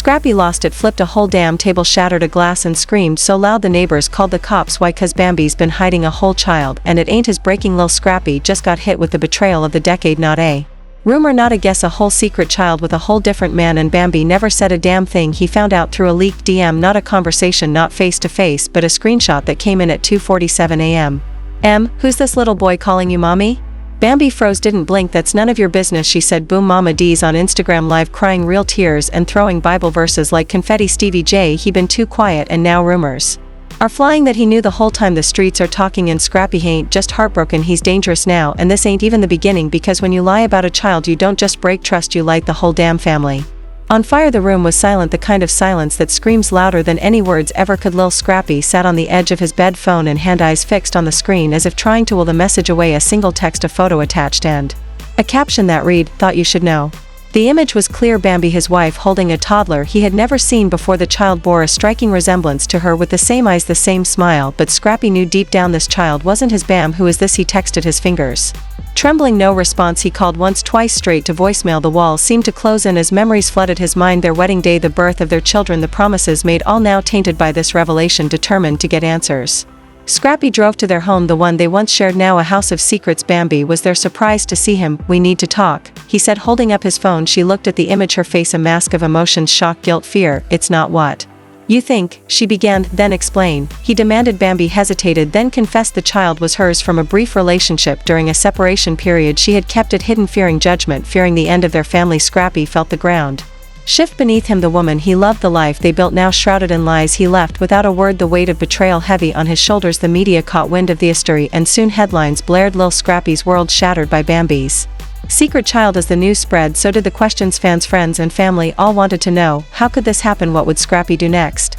Scrappy lost it, flipped a whole damn table, shattered a glass and screamed so loud the neighbors called the cops. Why? 'Cause Bambi's been hiding a whole child, and it ain't his breaking. Lil Scrappy just got hit with the betrayal of the decade, not a rumor, not a guess, a whole secret child with a whole different man, and Bambi never said a damn thing. He found out through a leaked DM, not a conversation, not face to face, but a screenshot that came in at 2:47 a.m. Who's this little boy calling you mommy? Bambi froze, didn't blink. That's none of your business, she said. Boom. Mama D's on Instagram Live crying real tears and throwing Bible verses like confetti. Stevie J, he been too quiet, and now rumors are flying that he knew the whole time. The streets are talking, and Scrappy ain't just heartbroken, he's dangerous now, and this ain't even the beginning, because when you lie about a child you don't just break trust, you light the whole damn family on fire. The room was silent, the kind of silence that screams louder than any words ever could. Lil Scrappy sat on the edge of his bed, phone in hand, eyes fixed on the screen as if trying to will the message away. A single text, a photo attached, and a caption that read, "Thought you should know." The image was clear: Bambi, his wife, holding a toddler he had never seen before. The child bore a striking resemblance to her, with the same eyes, the same smile, but Scrappy knew deep down this child wasn't his. Bam, who is this? He texted, his fingers trembling. No response. He called once, twice, straight to voicemail. The walls seemed to close in as memories flooded his mind. Their wedding day, the birth of their children, the promises made, all now tainted by this revelation. Determined to get answers, Scrappy drove to their home, the one they once shared, now a house of secrets. Bambi was there, surprised to see him. "We need to talk," he said, holding up his phone. She looked at the image, her face a mask of emotions, shock, guilt, fear. "It's not what you think," she began. "Then explain," he demanded. Bambi hesitated, then confessed the child was hers from a brief relationship during a separation period. She had kept it hidden, fearing judgment, fearing the end of their family. Scrappy felt the ground shift beneath him. The woman he loved, the life they built, now shrouded in lies. He left without a word, the weight of betrayal heavy on his shoulders. The media caught wind of the history, and soon headlines blared. Lil Scrappy's world shattered by Bambi's secret child. As the news spread, so did the questions. Fans, friends, and family all wanted to know, how could this happen? What would Scrappy do next?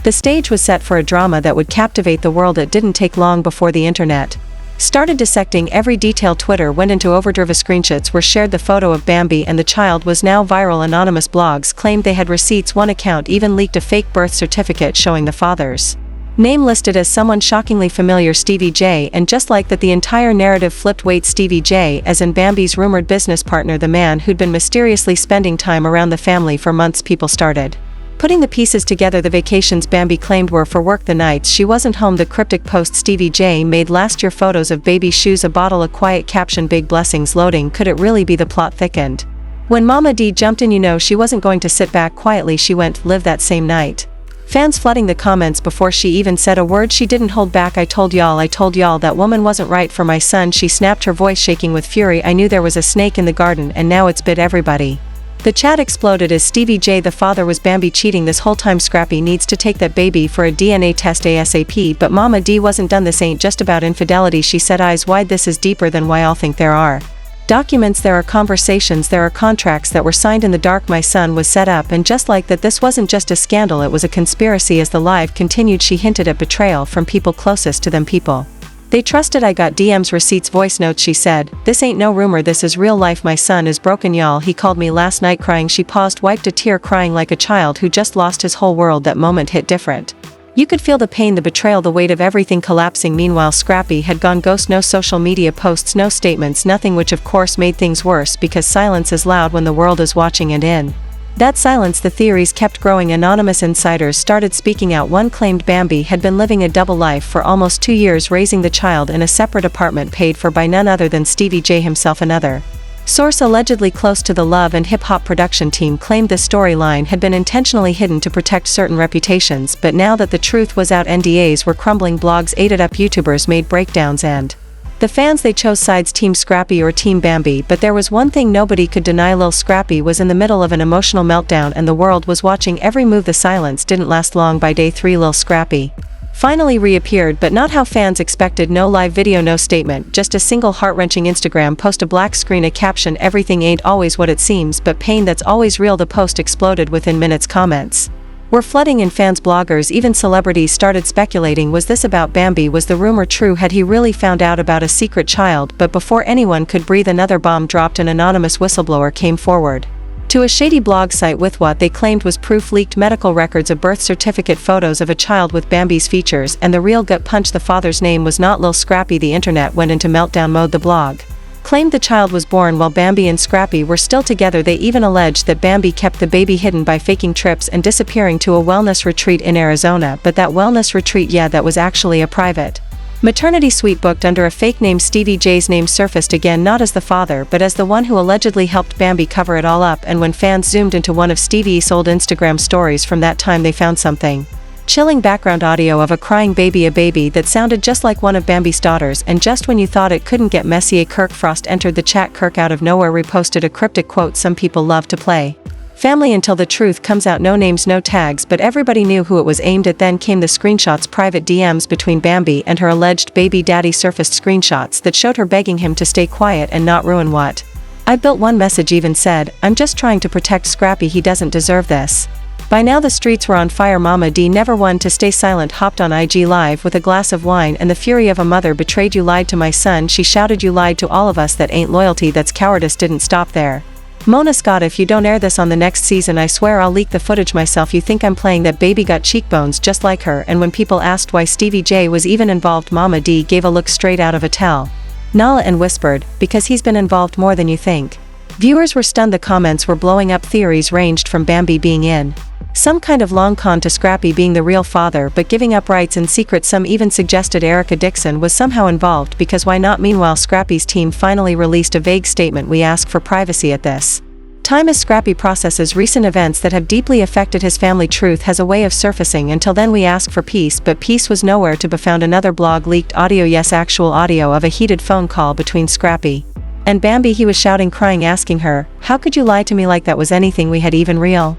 The stage was set for a drama that would captivate the world. It didn't take long before the internet started dissecting every detail. Twitter went into overdrive. Screenshots were shared. The photo of Bambi and the child was now viral. Anonymous blogs claimed they had receipts. One account even leaked a fake birth certificate showing the father's name listed as someone shockingly familiar, Stevie J, and just like that the entire narrative flipped. Wait, Stevie J as in Bambi's rumored business partner, the man who'd been mysteriously spending time around the family for months. People started putting the pieces together. The vacations Bambi claimed were for work, the nights she wasn't home, the cryptic post Stevie J made last year, photos of baby shoes, a bottle, a quiet caption, "Big blessings." Loading. Could it really be? The plot thickened when Mama D jumped in. You know she wasn't going to sit back quietly. She went live that same night. Fans flooding the comments before she even said a word. She didn't hold back. I told y'all that woman wasn't right for my son," she snapped, her voice shaking with fury. "I knew there was a snake in the garden, and now it's bit everybody." The chat exploded as Stevie J, the father, was Bambi cheating this whole time. Scrappy needs to take that baby for a DNA test ASAP. But Mama D wasn't done. "This ain't just about infidelity," she said, eyes wide. "This is deeper than why all think. There are documents, there are conversations, there are contracts that were signed in the dark. My son was set up, and just like that, this wasn't just a scandal, it was a conspiracy." As the live continued, she hinted at betrayal from people closest to them, people they trusted. "I got DMs, receipts, voice notes," she said. "This ain't no rumor, this is real life. My son is broken, y'all. He called me last night crying." She paused, wiped a tear, crying like a child who just lost his whole world. That moment hit different. You could feel the pain, the betrayal, the weight of everything collapsing. Meanwhile, Scrappy had gone ghost. No social media posts, no statements, nothing, which of course made things worse, because silence is loud when the world is watching, and in that silence the theories kept growing. Anonymous insiders started speaking out. One claimed Bambi had been living a double life for almost 2 years, raising the child in a separate apartment paid for by none other than Stevie J himself. Another source, allegedly close to the Love and Hip Hop production team, claimed this storyline had been intentionally hidden to protect certain reputations. But now that the truth was out, NDAs were crumbling. Blogs ate it up, YouTubers made breakdowns, and the fans, they chose sides, Team Scrappy or Team Bambi. But there was one thing nobody could deny: Lil Scrappy was in the middle of an emotional meltdown, and the world was watching every move. The silence didn't last long. By day 3, Lil Scrappy finally reappeared, but not how fans expected. No live video, no statement, just a single heart-wrenching Instagram post, a black screen, a caption, "Everything ain't always what it seems, but pain that's always real." The post exploded within minutes. Comments were flooding in. Fans, bloggers, even celebrities started speculating. Was this about Bambi? Was the rumor true? Had he really found out about a secret child? But before anyone could breathe, another bomb dropped. An anonymous whistleblower came forward to a shady blog site with what they claimed was proof: leaked medical records, a birth certificate, photos of a child with Bambi's features, and the real gut punch: the father's name was not Lil Scrappy. The internet went into meltdown mode. The blog claimed the child was born while Bambi and Scrappy were still together. They even alleged that Bambi kept the baby hidden by faking trips and disappearing to a wellness retreat in Arizona, but that wellness retreat, that was actually a private maternity suite booked under a fake name. Stevie J's name surfaced again, not as the father but as the one who allegedly helped Bambi cover it all up, and when fans zoomed into one of Stevie's old Instagram stories from that time, they found something chilling background audio of a crying baby, a baby that sounded just like one of Bambi's daughters. And just when you thought it couldn't get messier, Kirk Frost entered the chat. Kirk out of nowhere reposted a cryptic quote some people love to play family until the truth comes out. No names, no tags, but everybody knew who it was aimed at. Then came the screenshots. Private DMs between Bambi and her alleged baby daddy surfaced, screenshots that showed her begging him to stay quiet and not ruin what I built. One message even said, "I'm just trying to protect Scrappy, he doesn't deserve this." By now the streets were on fire. Mama D, never one to stay silent, hopped on IG Live with a glass of wine and the fury of a mother. "Betrayed you, lied to my son," she shouted. "You lied to all of us. That ain't loyalty, that's cowardice." Didn't stop there. Mona Scott, "If you don't air this on the next season, I swear I'll leak the footage myself. You think I'm playing? That baby got cheekbones just like her." And when people asked why Stevie J was even involved, Mama D gave a look straight out of a tell Nala and whispered, "Because he's been involved more than you think." Viewers were stunned. The comments were blowing up. Theories ranged from Bambi being in some kind of long con to Scrappy being the real father but giving up rights in secret. Some even suggested Erica Dixon was somehow involved, because why not? Meanwhile, Scrappy's team finally released a vague statement: "We ask for privacy at this time as Scrappy processes recent events that have deeply affected his family. Truth has a way of surfacing. Until then, we ask for peace." But peace was nowhere to be found. Another blog leaked audio, yes, actual audio of a heated phone call between Scrappy and Bambi. He was shouting, crying, asking her, "How could you lie to me like that? Was anything we had even real?"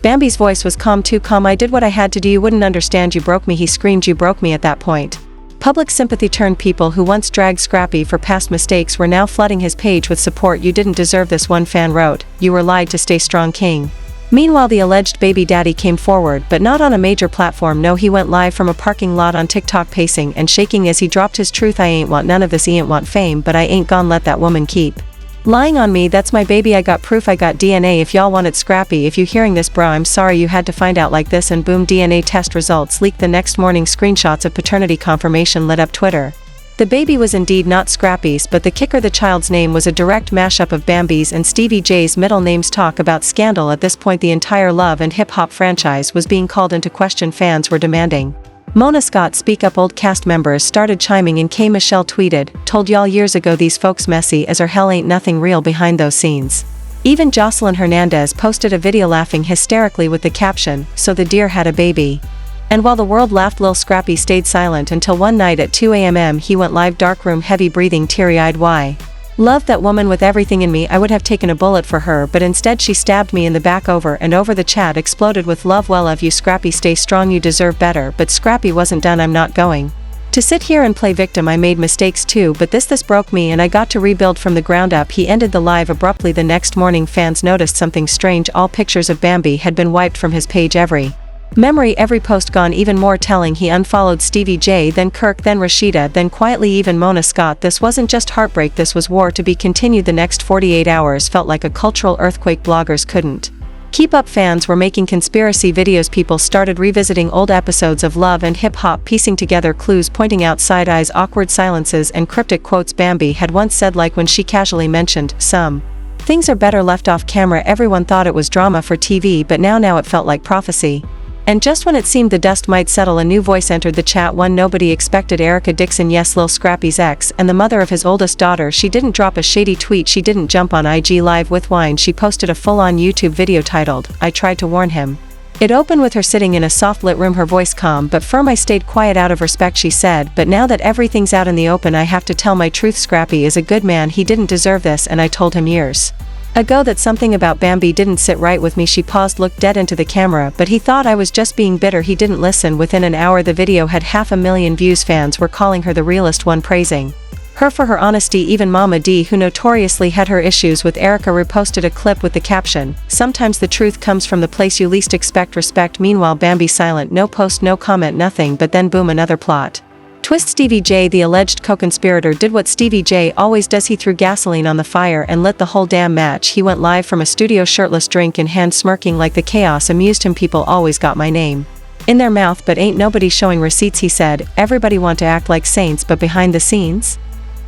Bambi's voice was calm, too calm. "I did what I had to do. You wouldn't understand. You broke me," he screamed. "You broke me." At that point, public sympathy turned. People who once dragged Scrappy for past mistakes were now flooding his page with support. "You didn't deserve this," one fan wrote. "You were lied to. Stay strong, king." Meanwhile, the alleged baby daddy came forward, but not on a major platform. No, he went live from a parking lot on TikTok, pacing and shaking as he dropped his truth. "I ain't want none of this. I ain't want fame, but I ain't gon' let that woman keep lying on me. That's my baby. I got proof. I got DNA. If y'all wanted Scrappy, if you hearing this, bro, I'm sorry you had to find out like this." And boom, DNA test results leaked the next morning. Screenshots of paternity confirmation lit up Twitter. The baby was indeed not Scrappy's, but the kicker, the child's name was a direct mashup of Bambi's and Stevie J's middle names. Talk about scandal. At this point, the entire Love and Hip Hop franchise was being called into question. Fans were demanding Mona Scott speak up. Old cast members started chiming in. K. Michelle tweeted, "Told y'all years ago these folks messy as her hell, ain't nothing real behind those scenes." Even Jocelyn Hernandez posted a video laughing hysterically with the caption, "So the deer had a baby." And while the world laughed, Lil Scrappy stayed silent until one night at 2 a.m. he went live, darkroom, heavy breathing, teary-eyed. "Why? Love that woman with everything in me. I would have taken a bullet for her, but instead she stabbed me in the back." Over and over the chat exploded with love. "Well, love you, Scrappy. Stay strong. You deserve better." But Scrappy wasn't done. "I'm not going to sit here and play victim. I made mistakes too, but this broke me and I got to rebuild from the ground up." He ended the live abruptly. The next morning, fans noticed something strange. All pictures of Bambi had been wiped from his page. Every memory, every post gone. Even more telling, he unfollowed Stevie J, then Kirk, then Rashida, then quietly even Mona Scott. This wasn't just heartbreak, this was war to be continued. The next 48 hours felt like a cultural earthquake. Bloggers couldn't keep up. Fans were making conspiracy videos. People started revisiting old episodes of Love and Hip Hop, piecing together clues, pointing out side eyes, awkward silences, and cryptic quotes Bambi had once said, like when she casually mentioned, "Some things are better left off camera." Everyone thought it was drama for TV, but now it felt like prophecy. And just when it seemed the dust might settle, a new voice entered the chat, one nobody expected. Erica Dixon, yes, Lil Scrappy's ex and the mother of his oldest daughter. She didn't drop a shady tweet, she didn't jump on IG Live with wine. She posted a full-on YouTube video titled, "I Tried to Warn Him." It opened with her sitting in a soft-lit room, her voice calm but firm. "I stayed quiet out of respect," she said, "but now that everything's out in the open, I have to tell my truth. Scrappy is a good man, he didn't deserve this, and I told him years ago that something about Bambi didn't sit right with me." She paused, looked dead into the camera, "but he thought I was just being bitter. He didn't listen." Within an hour the video had 500,000 views. Fans were calling her the realest one, praising her for her honesty. Even Mama D, who notoriously had her issues with Erica, reposted a clip with the caption, "Sometimes the truth comes from the place you least expect. Respect." Meanwhile, Bambi silent, no post, no comment, nothing. But then boom, another plot twist. Stevie J, the alleged co-conspirator, did what Stevie J always does. He threw gasoline on the fire and lit the whole damn match. He went live from a studio, shirtless, drink in hand, smirking like the chaos amused him. "People always got my name in their mouth, but ain't nobody showing receipts," he said. "Everybody want to act like saints, but behind the scenes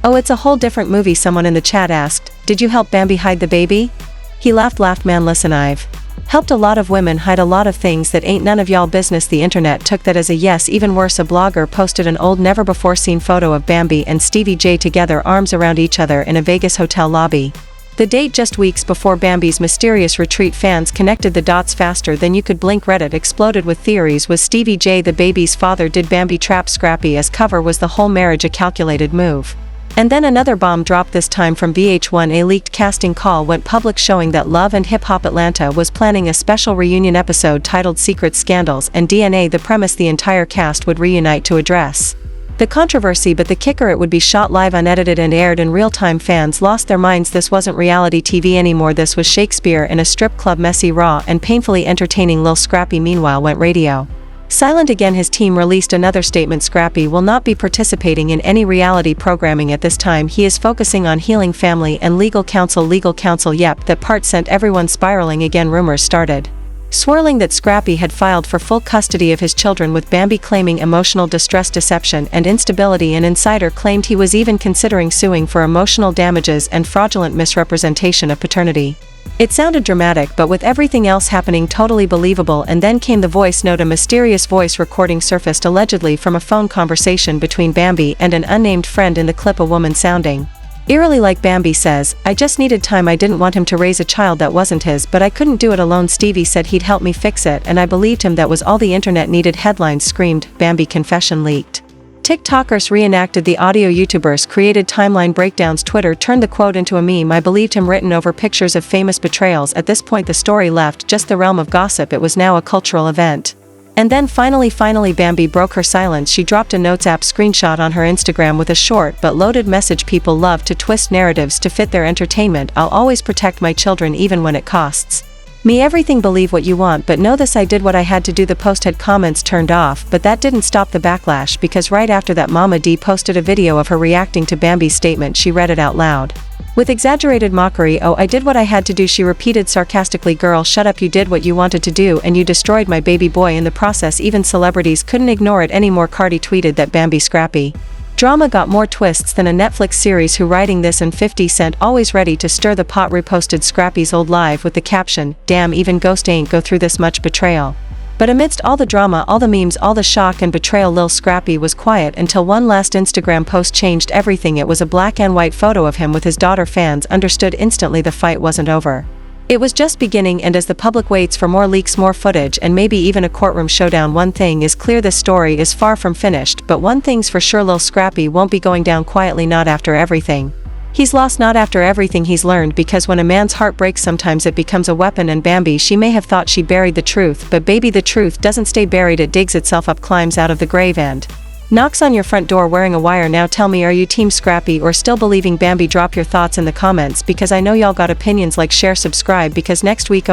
"Oh, it's a whole different movie," someone in the chat asked. "Did you help Bambi hide the baby?" He laughed, "Man, listen, I've helped a lot of women hide a lot of things that ain't none of y'all business." The internet took that as a yes. Even worse, a blogger posted an old never before seen photo of Bambi and Stevie J together, arms around each other in a Vegas hotel lobby. The date just weeks before Bambi's mysterious retreat. Fans connected the dots faster than you could blink. Reddit exploded with theories. Was Stevie J the baby's father? Did Bambi trap Scrappy as cover? Was the whole marriage a calculated move? And then another bomb dropped, this time from VH1. A leaked casting call went public showing that Love and Hip Hop Atlanta was planning a special reunion episode titled Secrets, Scandals, and DNA. The premise: the entire cast would reunite to address the controversy, but the kicker: it would be shot live, unedited, and aired in real time. Fans lost their minds. This wasn't reality TV anymore. This was Shakespeare in a strip club. Messy, raw, and painfully entertaining. Lil Scrappy meanwhile went radio silent again. His team released another statement: Scrappy will not be participating in any reality programming at this time. He is focusing on healing, family, and legal counsel. Yep, that part sent everyone spiraling again. Rumors started swirling that Scrappy had filed for full custody of his children, with Bambi claiming emotional distress, deception, and instability. An insider claimed he was even considering suing for emotional damages and fraudulent misrepresentation of paternity. It sounded dramatic, but with everything else happening, totally believable. And then came the voice note. A mysterious voice recording surfaced, allegedly from a phone conversation between Bambi and an unnamed friend. In the clip, a woman sounding eerily like Bambi says, "I just needed time. I didn't want him to raise a child that wasn't his, but I couldn't do it alone. Stevie said he'd help me fix it, and I believed him. That was all the internet needed." Headlines screamed, "Bambi confession leaked." TikTokers reenacted the audio. YouTubers created timeline breakdowns. Twitter turned the quote into a meme. "I believed him," written over pictures of famous betrayals. At this point, the story left just the realm of gossip. It was now a cultural event. And then finally Bambi broke her silence. She dropped a Notes app screenshot on her Instagram with a short but loaded message. People love to twist narratives to fit their entertainment. "I'll always protect my children even when it costs me everything. Believe what you want, but know this: I did what I had to do." The post had comments turned off, but that didn't stop the backlash, because right after that, Mama D posted a video of her reacting to Bambi's statement. She read it out loud with exaggerated mockery. "Oh, I did what I had to do," she repeated sarcastically. "Girl, shut up. You did what you wanted to do, and you destroyed my baby boy in the process." Even celebrities couldn't ignore it anymore. Cardi tweeted that Bambi Scrappy drama got more twists than a Netflix series. "Who writing this?" and 50 Cent always ready to stir the pot reposted Scrappy's old live with the caption, "Damn, even Ghost ain't go through this much betrayal." But amidst all the drama, all the memes, all the shock and betrayal, Lil Scrappy was quiet until one last Instagram post changed everything. It was a black and white photo of him with his daughter. Fans understood instantly the fight wasn't over. It was just beginning, and as the public waits for more leaks, more footage, and maybe even a courtroom showdown, one thing is clear: this story is far from finished. But one thing's for sure: Lil Scrappy won't be going down quietly. Not after everything he's lost, not after everything he's learned, because when a man's heart breaks, sometimes it becomes a weapon. And Bambi, she may have thought she buried the truth, but baby, the truth doesn't stay buried. It digs itself up, climbs out of the grave, and knocks on your front door wearing a wire. Now tell me, are you team Scrappy or still believing Bambi? Drop your thoughts in the comments, because I know y'all got opinions. Like, share, subscribe, because next week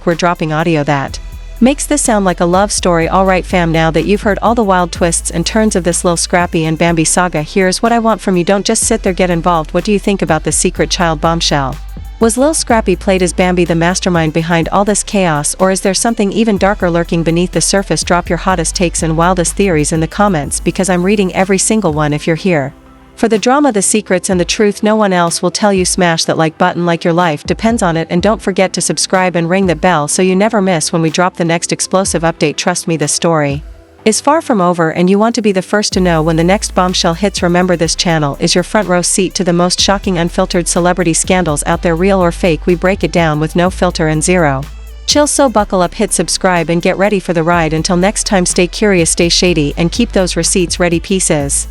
we're dropping audio that makes this sound like a love story. Alright fam, now that you've heard all the wild twists and turns of this Lil Scrappy and Bambi saga, here's what I want from you. Don't just sit there, get involved. What do you think about the secret child Bombshell? Was Lil Scrappy played as Bambi the mastermind behind all this chaos, or is there something even darker lurking beneath the surface? Drop your hottest takes and wildest theories in the comments, because I'm reading every single one. If you're here for the drama, the secrets, and the truth no one else will tell you, smash that like button like your life depends on it, and don't forget to subscribe and ring the bell so you never miss when we drop the next explosive update. Trust me, this story is far from over, and you want to be the first to know when the next bombshell hits. Remember, this channel is your front row seat to the most shocking, unfiltered celebrity scandals out there. Real or fake, we break it down with no filter and zero chill. So buckle up, hit subscribe, and get ready for the ride. Until next time, stay curious, stay shady, and keep those receipts ready. Pieces.